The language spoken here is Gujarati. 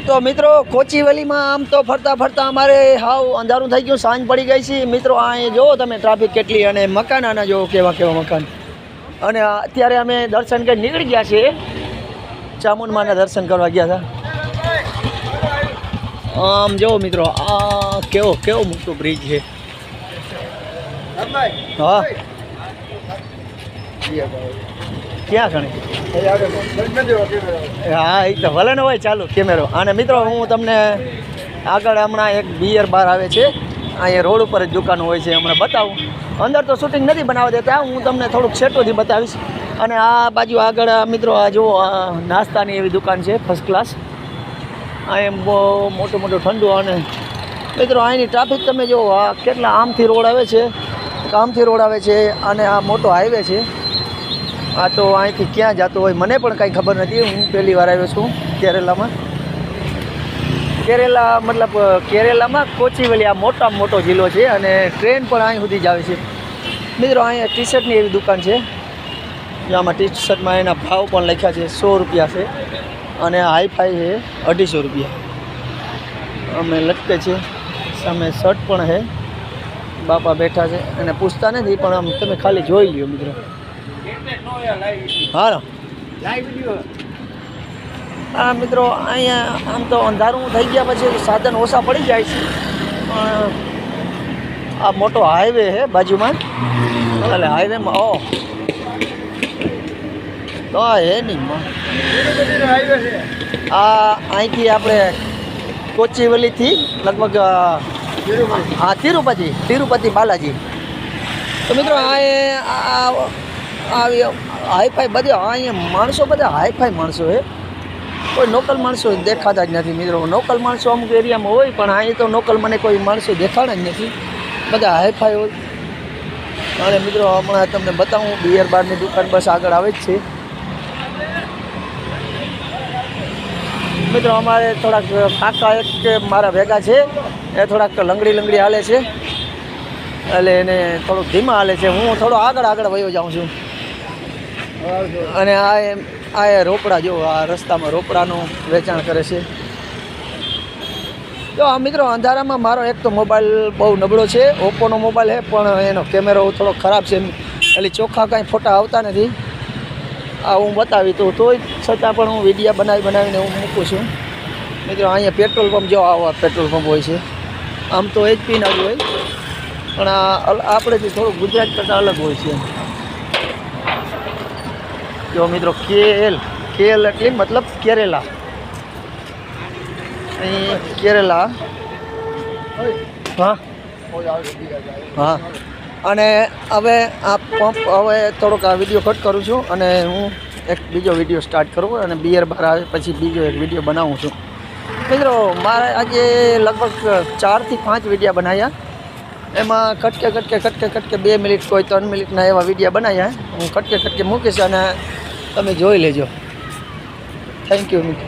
તો મિત્રો કોચીવેલીમાં આમ તો ફરતા ફરતા અમારે હાવ અંધારું થઈ ગયું, સાંજ પડી ગઈ છે મિત્રો. અહીં જુઓ તમે ટ્રાફિક કેટલી, અને મકાન આના જુઓ કેવા કેવા મકાન. અને અત્યારે અમે દર્શન કરી નીકળી ગયા છીએ, ચામુંડમાના દર્શન કરવા ગયા હતા. આમ જુઓ મિત્રો, આ કેવો કેવો મોટો બ્રિજ છે. હા ક્યાં ગણે? હા એ તો ભલે ને હોય, ચાલુ કેમેરો. અને મિત્રો હું તમને આગળ હમણાં એક બિયર બાર આવે છે, અહીંયા રોડ ઉપર જ દુકાન હોય છે, હમણાં બતાવું. અંદર તો શૂટિંગ નથી બનાવવા દેતા, હું તમને થોડુંક સેટોથી બતાવીશ. અને આ બાજુ આગળ મિત્રો આ જુઓ, નાસ્તાની એવી દુકાન છે ફર્સ્ટ ક્લાસ. અહીં બહુ મોટું મોટું ઠંડુ. અને મિત્રો અહીંની ટ્રાફિક તમે જુઓ, આ કેટલા આમથી રોડ આવે છે, આમથી રોડ આવે છે, અને આ મોટો હાઈવે છે. આ તો અહીંથી ક્યાં જતો હોય મને પણ કાંઈ ખબર નથી. હું પહેલી વાર આવ્યો છું કેરેલામાં. કેરેલામાં કોચીવેલી આ મોટામાં મોટો જિલ્લો છે, અને ટ્રેન પણ અહીં સુધી જ આવે છે. મિત્રો અહીંયા ટી શર્ટની એવી દુકાન છે, આમાં ટી શર્ટમાં એના ભાવ પણ લખ્યા છે, 100 રૂપિયા છે. અને હાઈફાઈ છે 250 રૂપિયા. અમે લટકે છે, સામે શર્ટ પણ છે, બાપા બેઠા છે, અને પૂછતા નથી, પણ આમ તમે ખાલી જોઈ લ્યો મિત્રો. હા મિત્રો, અહીંયા આમ તો અંધારું થઈ ગયા પછી સાધન ઓછા પડી જાય છે, પણ આ મોટો હાઈવે છે બાજુમાં. એટલે હાઈવેમાં તો હે નહીં, આ અહીંથી આપણે કોચીવેલીથી લગભગ હા તિરુપતિ બાલાજી. તો મિત્રો હાઈફાઈ બધા અહીંયા માણસો, બધા હાઈફાઈ માણસો છે, કોઈ લોકલ માણસો દેખાતા જ નથી મિત્રો. લોકલ માણસો અમુક એરિયામાં હોય, પણ અહીં તો લોકલ મને કોઈ માણસો દેખાડા જ નથી, બધા હાઈફાઈ હોય. અને મિત્રો હમણાં તમને બતાવું, બિયર બારની દુકાન બસ આગળ આવે જ છે. મિત્રો અમારે થોડાક કાકા એક મારા ભેગા છે, એ થોડાક લંગડી હાલે છે, એટલે એને થોડુંક ધીમા હાલે છે. હું થોડો આગળ વયો જાઉં છું. અને આ રોપડા જો, આ રસ્તામાં રોપડાનું વેચાણ કરે છે. તો આ મિત્રો અંધારામાં મારો એક તો મોબાઈલ બહુ નબળો છે, ઓપ્પોનો મોબાઈલ છે, પણ એનો કેમેરો થોડો ખરાબ છે, એટલે ચોખ્ખા કાંઈ ફોટા આવતા નથી. આ હું બતાવી તો તોય છતાં પણ હું વિડીયો બનાવીને હું મૂકું છું. મિત્રો અહીંયા પેટ્રોલ પંપ જો, આવા પેટ્રોલ પંપ હોય છે. આમ તો HP ના જ હોય, પણ આપણેથી થોડું ગુજરાત કરતાં અલગ હોય છે. જો મિત્રો કેલ એટલે મતલબ કેરેલા, અહીં કેરેલા. હા હા. અને હવે આ પંપ, હવે થોડોક આ વિડીયો કટ કરું છું, અને હું એક બીજો વિડીયો સ્ટાર્ટ કરું, અને બિયર બાર આવે પછી બીજો એક વિડીયો બનાવું છું. મિત્રો મારે આજે લગભગ 4 થી 5 વિડીયો બનાવ્યા, એમાં કટકે 2 મિનિટ, કોઈ 3 મિનિટના એવા વિડીયો બનાવ્યા. હું કટકે મૂકીશ, અને તમે જોઈ લેજો. થેન્ક યુ મિત્રો.